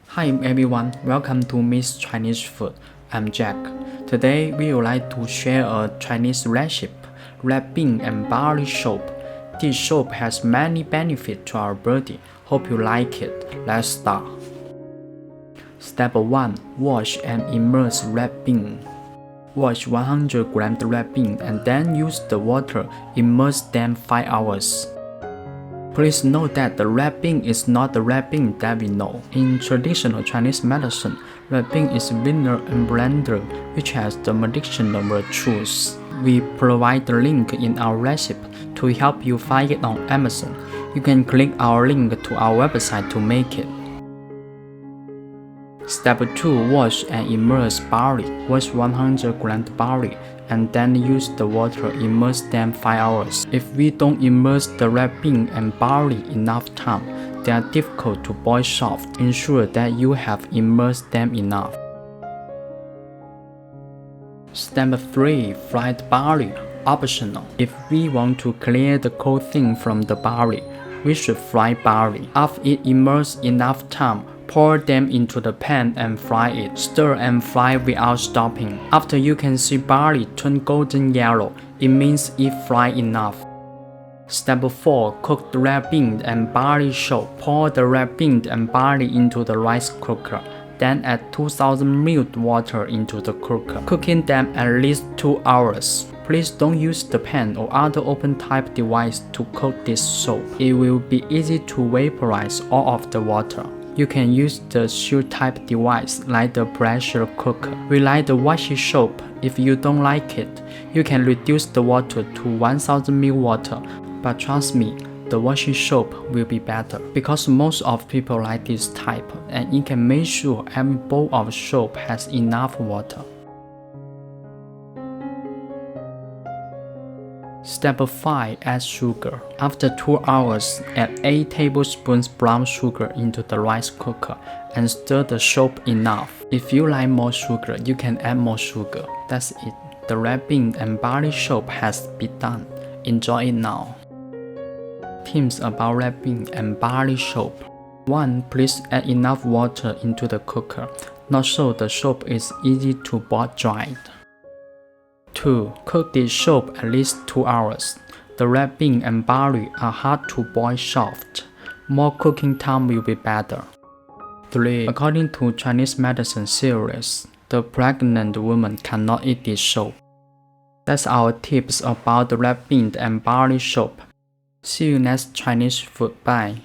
Hi everyone, welcome to Miss Chinese Food. I'm Jack. Today we would like to share a Chinese recipe, red bean and barley soup. This soup has many benefits to our body. Hope you like it. Let's start. Step 1. Wash and immerse red bean. Wash 100 grams red bean and then use the water. Immerse them 5 hours. Please note that the red bean is not the red bean that we know. In traditional Chinese medicine, red bean is vigna and blended, which has the medicinal virtues. We provide the link in our recipe to help you find it on Amazon. You can click our link to our website to make it. Step 2. Wash and immerse barley. Wash 100 grams barley and then use the water. Immerse them 5 hours. If we don't immerse the red bean and barley enough time, they are difficult to boil soft. Ensure that you have immersed them enough. Step 3. Fried barley. Optional. If we want to clear the coating from the barley, we should fry barley. After it immersed enough time, pour them into the pan and fry it. Stir and fry without stopping. After you can see barley turn golden yellow, it means it fried enough. Step 4. Cook the red bean and barley soup. Pour the red bean and barley into the rice cooker. Then add 2000 ml water into the cooker, cooking them at least 2 hours. Please don't use the pan or other open type device to cook this soup. It will be easy to vaporize all of the water. You can use the shield type device like the pressure cooker. We like the washy soup. If you don't like it, you can reduce the water to 1000 ml water. But trust me, the washy soup will be better because most of people like this type and it can make sure every bowl of soup has enough water. Step 5. Add sugar. After 2 hours, add 8 tablespoons brown sugar into the rice cooker and stir the soup enough. If you like more sugar, you can add more sugar. That's it. The red bean and barley soup has been done. Enjoy it now. Tips about red bean and barley soup. 1. Please add enough water into the cooker, not so the soup is easy to boil dried. 2. Cook this soup at least 2 hours. The red bean and barley are hard to boil soft. More cooking time will be better. 3. According to Chinese medicine series, the pregnant woman cannot eat this soup. That's our tips about the red bean and barley soup. See you next Chinese food. Bye.